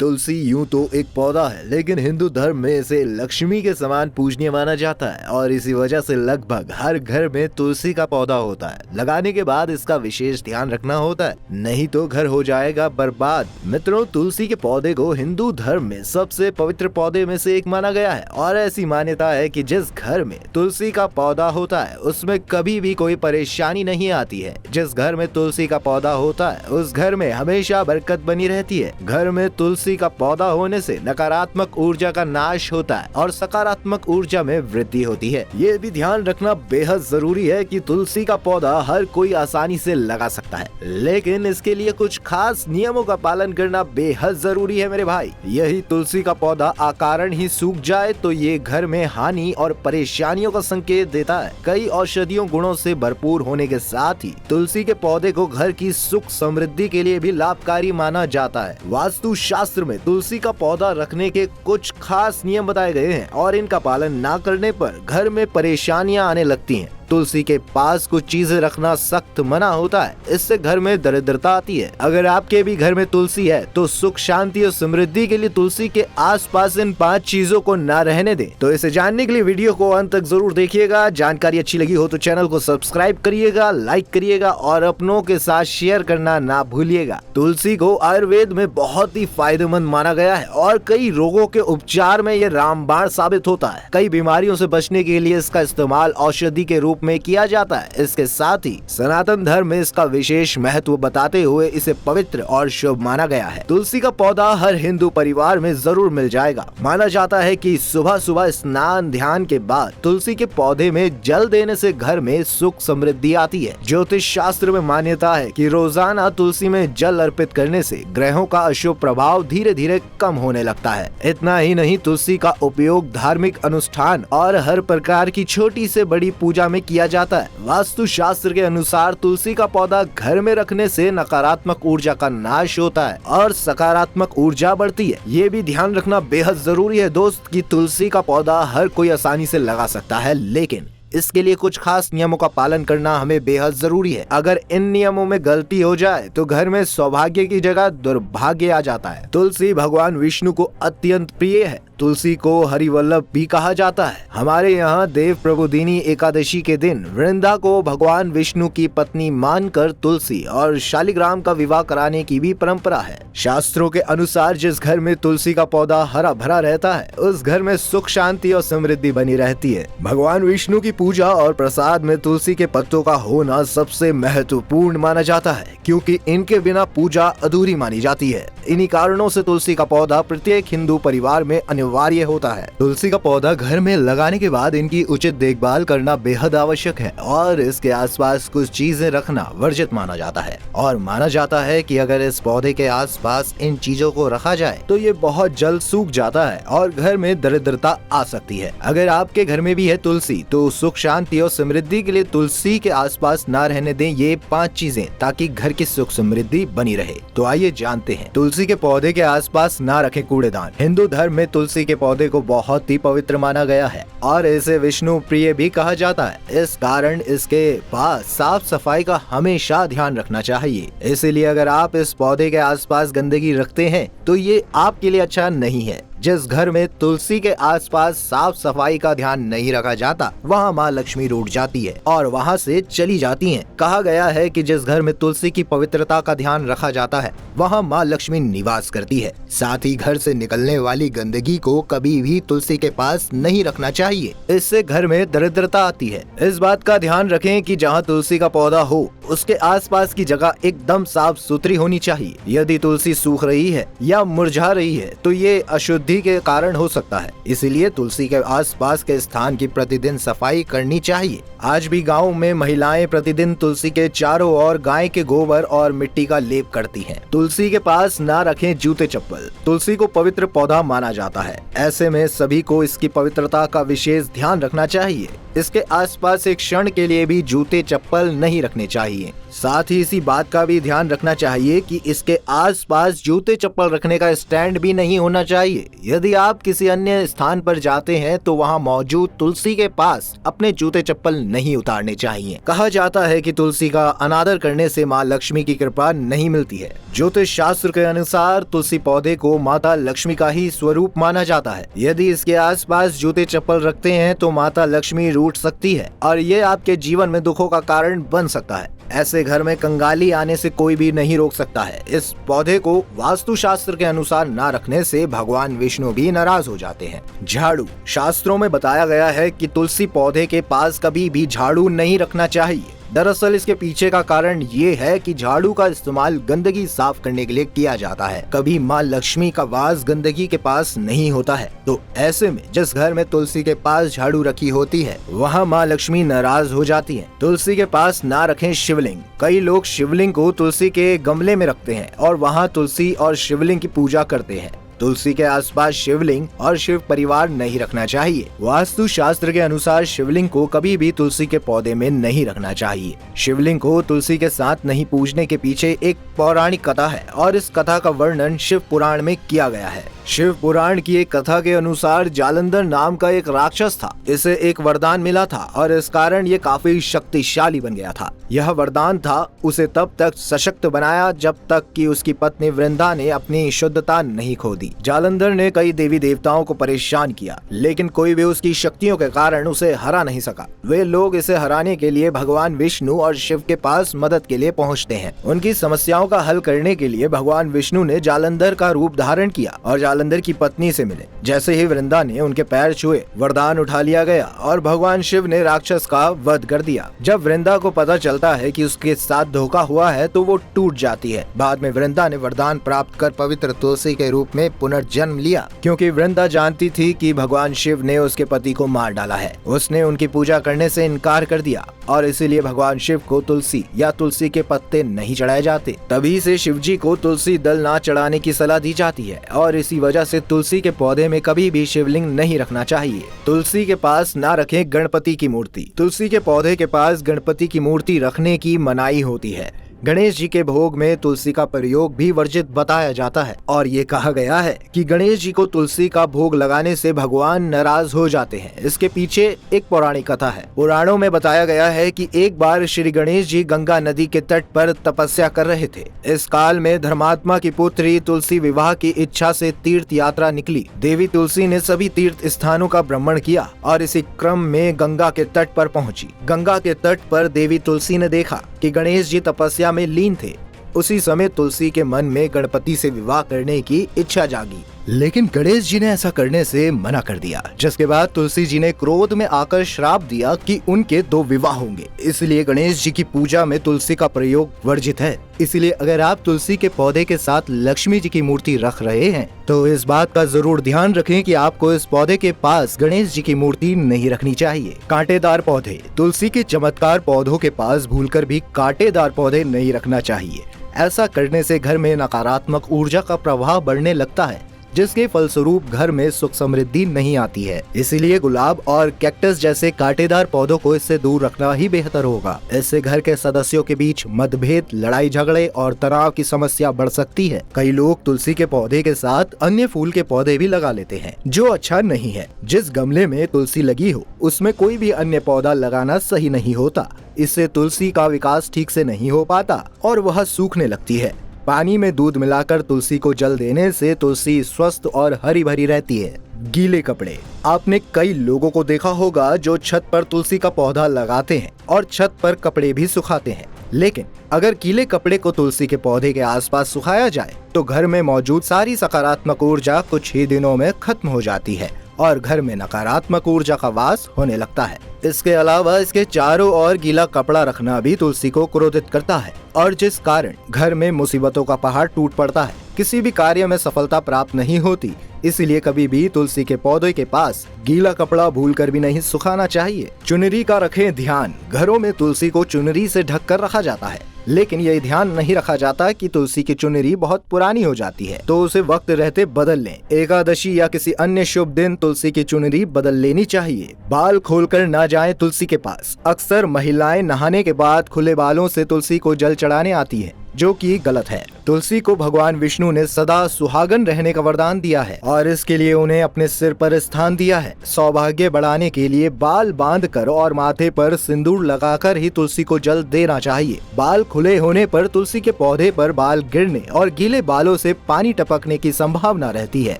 तुलसी यूं तो एक पौधा है, लेकिन हिंदू धर्म में इसे लक्ष्मी के समान पूजनीय माना जाता है और इसी वजह से लगभग हर घर में तुलसी का पौधा होता है। लगाने के बाद इसका विशेष ध्यान रखना होता है, नहीं तो घर हो जाएगा बर्बाद। मित्रों, तुलसी के पौधे को हिंदू धर्म में सबसे पवित्र पौधे में से एक माना गया है और ऐसी मान्यता है कि जिस घर में तुलसी का पौधा होता है उसमें कभी भी कोई परेशानी नहीं आती है। जिस घर में तुलसी का पौधा होता है उस घर में हमेशा बरकत बनी रहती है। घर में तुलसी का पौधा होने से नकारात्मक ऊर्जा का नाश होता है और सकारात्मक ऊर्जा में वृद्धि होती है। ये भी ध्यान रखना बेहद जरूरी है कि तुलसी का पौधा हर कोई आसानी से लगा सकता है, लेकिन इसके लिए कुछ खास नियमों का पालन करना बेहद जरूरी है मेरे भाई। यही तुलसी का पौधा अकारण ही सूख जाए तो ये घर में हानि और परेशानियों का संकेत देता है। कई औषधियों गुणों से भरपूर होने के साथ ही तुलसी के पौधे को घर की सुख समृद्धि के लिए भी लाभकारी माना जाता है। वास्तु शास्त्र में तुलसी का पौधा रखने के कुछ खास नियम बताए गए हैं और इनका पालन न करने पर घर में परेशानियां आने लगती हैं। तुलसी के पास कुछ चीजें रखना सख्त मना होता है, इससे घर में दरिद्रता आती है। अगर आपके भी घर में तुलसी है तो सुख शांति और समृद्धि के लिए तुलसी के आसपास इन 5 चीजों को ना रहने दें। तो इसे जानने के लिए वीडियो को अंत तक जरूर देखिएगा। जानकारी अच्छी लगी हो तो चैनल को सब्सक्राइब करिएगा, लाइक करिएगा और अपनों के साथ शेयर करना ना भूलिएगा। तुलसी को आयुर्वेद में बहुत ही फायदेमंद माना गया है और कई रोगों के उपचार में ये रामबाण साबित होता है। कई बीमारियों से बचने के लिए इसका इस्तेमाल औषधि के रूप में किया जाता है। इसके साथ ही सनातन धर्म में इसका विशेष महत्व बताते हुए इसे पवित्र और शुभ माना गया है। तुलसी का पौधा हर हिंदू परिवार में जरूर मिल जाएगा। माना जाता है कि सुबह सुबह स्नान ध्यान के बाद तुलसी के पौधे में जल देने से घर में सुख समृद्धि आती है। ज्योतिष शास्त्र में मान्यता है कि रोजाना तुलसी में जल अर्पित करने से ग्रहों का अशुभ प्रभाव धीरे धीरे कम होने लगता है। इतना ही नहीं, तुलसी का उपयोग धार्मिक अनुष्ठान और हर प्रकार की छोटी से बड़ी पूजा में किया जाता है। वास्तु शास्त्र के अनुसार तुलसी का पौधा घर में रखने से नकारात्मक ऊर्जा का नाश होता है और सकारात्मक ऊर्जा बढ़ती है। ये भी ध्यान रखना बेहद जरूरी है दोस्त कि तुलसी का पौधा हर कोई आसानी से लगा सकता है, लेकिन इसके लिए कुछ खास नियमों का पालन करना हमें बेहद जरूरी है। अगर इन नियमों में गलती हो जाए तो घर में सौभाग्य की जगह दुर्भाग्य आ जाता है। तुलसी भगवान विष्णु को अत्यंत प्रिय है। तुलसी को हरिवल्लभ भी कहा जाता है। हमारे यहाँ देव प्रबोधिनी एकादशी के दिन वृंदा को भगवान विष्णु की पत्नी मानकर तुलसी और शालिग्राम का विवाह कराने की भी परंपरा है। शास्त्रों के अनुसार जिस घर में तुलसी का पौधा हरा भरा रहता है उस घर में सुख शांति और समृद्धि बनी रहती है। भगवान विष्णु की पूजा और प्रसाद में तुलसी के पत्तों का होना सबसे महत्वपूर्ण माना जाता है, क्योंकि इनके बिना पूजा अधूरी मानी जाती है। इन्हीं कारणों से तुलसी का पौधा प्रत्येक हिंदू परिवार में अनिवार्य होता है। तुलसी का पौधा घर में लगाने के बाद इनकी उचित देखभाल करना बेहद आवश्यक है और इसके आसपास कुछ चीजें रखना वर्जित माना जाता है। और माना जाता है कि अगर इस पौधे के आसपास इन चीजों को रखा जाए तो ये बहुत जल्द सूख जाता है और घर में दरिद्रता आ सकती है। अगर आपके घर में भी है तुलसी तो सुख शांति और समृद्धि के लिए तुलसी के आसपास ना रहने दें ये 5 चीजें, ताकि घर की सुख समृद्धि बनी रहे। तो आइए जानते हैं। तुलसी के पौधे के आसपास ना रखें कूड़ेदान। हिंदू धर्म में तुलसी के पौधे को बहुत ही पवित्र माना गया है और इसे विष्णु प्रिय भी कहा जाता है। इस कारण इसके पास साफ सफाई का हमेशा ध्यान रखना चाहिए। इसीलिए अगर आप इस पौधे के आसपास गंदगी रखते हैं तो ये आपके लिए अच्छा नहीं है। जिस घर में तुलसी के आसपास साफ सफाई का ध्यान नहीं रखा जाता वहाँ माँ लक्ष्मी रूठ जाती है और वहाँ से चली जाती हैं। कहा गया है कि जिस घर में तुलसी की पवित्रता का ध्यान रखा जाता है वहाँ माँ लक्ष्मी निवास करती है। साथ ही घर से निकलने वाली गंदगी को कभी भी तुलसी के पास नहीं रखना चाहिए, इससे घर में दरिद्रता आती है। इस बात का ध्यान रखें कि जहाँ तुलसी का पौधा हो उसके आसपास की जगह एकदम साफ सुथरी होनी चाहिए। यदि तुलसी सूख रही है या मुरझा रही है तो ये अशुद्धि के कारण हो सकता है, इसीलिए तुलसी के आसपास के स्थान की प्रतिदिन सफाई करनी चाहिए। आज भी गाँव में महिलाएं प्रतिदिन तुलसी के चारों ओर गाय के गोबर और मिट्टी का लेप करती हैं। तुलसी के पास ना रखें जूते चप्पल। तुलसी को पवित्र पौधा माना जाता है, ऐसे में सभी को इसकी पवित्रता का विशेष ध्यान रखना चाहिए। इसके आसपास एक क्षण के लिए भी जूते चप्पल नहीं रखने चाहिए। साथ ही इसी बात का भी ध्यान रखना चाहिए कि इसके आसपास जूते चप्पल रखने का स्टैंड भी नहीं होना चाहिए। यदि आप किसी अन्य स्थान पर जाते हैं तो वहां मौजूद तुलसी के पास अपने जूते चप्पल नहीं उतारने चाहिए। कहा जाता है कि तुलसी का अनादर करने से माँ लक्ष्मी की कृपा नहीं मिलती है। ज्योतिष शास्त्र के अनुसार तुलसी पौधे को माता लक्ष्मी का ही स्वरूप माना जाता है। यदि इसके आसपास जूते चप्पल रखते हैं तो माता लक्ष्मी रूठ सकती है और ये आपके जीवन में दुखों का कारण बन सकता है। ऐसे घर में कंगाली आने से कोई भी नहीं रोक सकता है। इस पौधे को वास्तु शास्त्र के अनुसार न रखने से भगवान विष्णु भी नाराज हो जाते हैं। झाड़ू, शास्त्रों में बताया गया है कि तुलसी पौधे के पास कभी भी झाड़ू नहीं रखना चाहिए। दरअसल इसके पीछे का कारण ये है कि झाड़ू का इस्तेमाल गंदगी साफ करने के लिए किया जाता है। कभी माँ लक्ष्मी का वास गंदगी के पास नहीं होता है, तो ऐसे में जिस घर में तुलसी के पास झाड़ू रखी होती है वहाँ माँ लक्ष्मी नाराज हो जाती है। तुलसी के पास ना रखें शिवलिंग। कई लोग शिवलिंग को तुलसी के गमले में रखते हैं और वहाँ तुलसी और शिवलिंग की पूजा करते हैं। तुलसी के आसपास शिवलिंग और शिव परिवार नहीं रखना चाहिए। वास्तु शास्त्र के अनुसार शिवलिंग को कभी भी तुलसी के पौधे में नहीं रखना चाहिए। शिवलिंग को तुलसी के साथ नहीं पूजने के पीछे एक पौराणिक कथा है और इस कथा का वर्णन शिव पुराण में किया गया है। शिव पुराण की एक कथा के अनुसार जालंधर नाम का एक राक्षस था। इसे एक वरदान मिला था और इस कारण ये काफी शक्तिशाली बन गया था। यह वरदान था उसे तब तक सशक्त बनाया जब तक कि उसकी पत्नी वृंदा ने अपनी शुद्धता नहीं खो दी। जालंधर ने कई देवी देवताओं को परेशान किया, लेकिन कोई भी उसकी शक्तियों के कारण उसे हरा नहीं सका। वे लोग इसे हराने के लिए भगवान विष्णु और शिव के पास मदद के लिए पहुँचते हैं। उनकी समस्याओं का हल करने के लिए भगवान विष्णु ने जालंधर का रूप धारण किया और जालंधर की पत्नी से मिले। जैसे ही वृंदा ने उनके पैर छुए, वरदान उठा लिया गया और भगवान शिव ने राक्षस का वध कर दिया। जब वृंदा को पता चलता है कि उसके साथ धोखा हुआ है तो वो टूट जाती है। बाद में वृंदा ने वरदान प्राप्त कर पवित्र तुलसी के रूप में पुनर्जन्म लिया, क्योंकि वृंदा जानती थी कि भगवान शिव ने उसके पति को मार डाला है। उसने उनकी पूजा करने से इनकार कर दिया और इसीलिए भगवान शिव को तुलसी या तुलसी के पत्ते नहीं चढ़ाए जाते। तभी से शिव जी को तुलसी दल ना चढ़ाने की सलाह दी जाती है और इसी वजह से तुलसी के पौधे में कभी भी शिवलिंग नहीं रखना चाहिए। तुलसी के पास ना रखें गणपति की मूर्ति। तुलसी के पौधे के पास गणपति की मूर्ति रखने की मनाही होती है। गणेश जी के भोग में तुलसी का प्रयोग भी वर्जित बताया जाता है और ये कहा गया है कि गणेश जी को तुलसी का भोग लगाने से भगवान नाराज हो जाते हैं। इसके पीछे एक पौराणिक कथा है। पुराणों में बताया गया है कि एक बार श्री गणेश जी गंगा नदी के तट पर तपस्या कर रहे थे। इस काल में धर्मात्मा की पुत्री तुलसी विवाह की इच्छा से तीर्थ यात्रा निकली। देवी तुलसी ने सभी तीर्थ स्थानों का भ्रमण किया और इसी क्रम में गंगा के तट पर पहुंची। गंगा के तट पर देवी तुलसी ने देखा कि गणेश जी तपस्या में लीन थे। उसी समय तुलसी के मन में गणपति से विवाह करने की इच्छा जागी, लेकिन गणेश जी ने ऐसा करने से मना कर दिया। जिसके बाद तुलसी जी ने क्रोध में आकर श्राप दिया कि उनके 2 विवाह होंगे। इसलिए गणेश जी की पूजा में तुलसी का प्रयोग वर्जित है। इसलिए अगर आप तुलसी के पौधे के साथ लक्ष्मी जी की मूर्ति रख रहे हैं तो इस बात का जरूर ध्यान रखें कि आपको इस पौधे के पास गणेश जी की मूर्ति नहीं रखनी चाहिए। कांटेदार पौधे। तुलसी के चमत्कार पौधों के पास भूलकर भी कांटेदार पौधे नहीं रखना चाहिए। ऐसा करने से घर में नकारात्मक ऊर्जा का प्रभाव बढ़ने लगता है, जिसके फलस्वरूप घर में सुख समृद्धि नहीं आती है। इसीलिए गुलाब और कैक्टस जैसे कांटेदार पौधों को इससे दूर रखना ही बेहतर होगा। इससे घर के सदस्यों के बीच मतभेद, लड़ाई झगड़े और तनाव की समस्या बढ़ सकती है। कई लोग तुलसी के पौधे के साथ अन्य फूल के पौधे भी लगा लेते हैं, जो अच्छा नहीं है। जिस गमले में तुलसी लगी हो उसमें कोई भी अन्य पौधा लगाना सही नहीं होता। इससे तुलसी का विकास ठीक से नहीं हो पाता और वह सूखने लगती है। पानी में दूध मिलाकर तुलसी को जल देने से तुलसी स्वस्थ और हरी भरी रहती है। गीले कपड़े। आपने कई लोगों को देखा होगा जो छत पर तुलसी का पौधा लगाते हैं और छत पर कपड़े भी सुखाते हैं, लेकिन अगर गीले कपड़े को तुलसी के पौधे के आसपास सुखाया जाए तो घर में मौजूद सारी सकारात्मक ऊर्जा कुछ ही दिनों में खत्म हो जाती है और घर में नकारात्मक ऊर्जा का वास होने लगता है। इसके अलावा इसके चारों ओर गीला कपड़ा रखना भी तुलसी को क्रोधित करता है और जिस कारण घर में मुसीबतों का पहाड़ टूट पड़ता है। किसी भी कार्य में सफलता प्राप्त नहीं होती। इसलिए कभी भी तुलसी के पौधे के पास गीला कपड़ा भूलकर भी नहीं सुखाना चाहिए। चुनरी का रखें ध्यान। घरों में तुलसी को चुनरी से ढककर रखा जाता है। लेकिन ये ध्यान नहीं रखा जाता कि तुलसी की चुनरी बहुत पुरानी हो जाती है, तो उसे वक्त रहते बदल लें। एकादशी या किसी अन्य शुभ दिन तुलसी की चुनरी बदल लेनी चाहिए। बाल खोलकर ना जाएं तुलसी के पास। अक्सर महिलाएं नहाने के बाद खुले बालों से तुलसी को जल चढ़ाने आती है, जो कि गलत है। तुलसी को भगवान विष्णु ने सदा सुहागन रहने का वरदान दिया है और इसके लिए उन्हें अपने सिर पर स्थान दिया है। सौभाग्य बढ़ाने के लिए बाल बांधकर और माथे पर सिंदूर लगाकर ही तुलसी को जल देना चाहिए। बाल खुले होने पर तुलसी के पौधे पर बाल गिरने और गीले बालों से पानी टपकने की संभावना रहती है,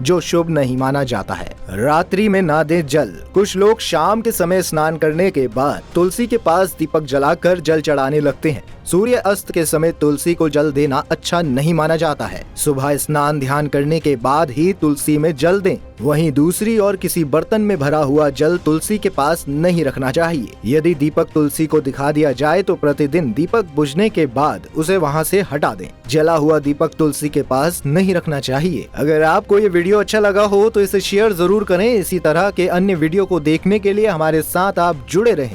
जो शुभ नहीं माना जाता है। रात्रि में ना दें जल। कुछ लोग शाम के समय स्नान करने के बाद तुलसी के पास दीपक जलाकर जल चढ़ाने लगते हैं। सूर्य अस्त के समय तुलसी को जल देना अच्छा नहीं माना जाता है। सुबह स्नान ध्यान करने के बाद ही तुलसी में जल दें। वहीं दूसरी ओर किसी बर्तन में भरा हुआ जल तुलसी के पास नहीं रखना चाहिए। यदि दीपक तुलसी को दिखा दिया जाए तो प्रतिदिन दीपक बुझने के बाद उसे वहां से हटा दें। जला हुआ दीपक तुलसी के पास नहीं रखना चाहिए। अगर आपको ये वीडियो अच्छा लगा हो तो इसे शेयर जरूर करें। इसी तरह के अन्य वीडियो को देखने के लिए हमारे साथ आप जुड़े रहें।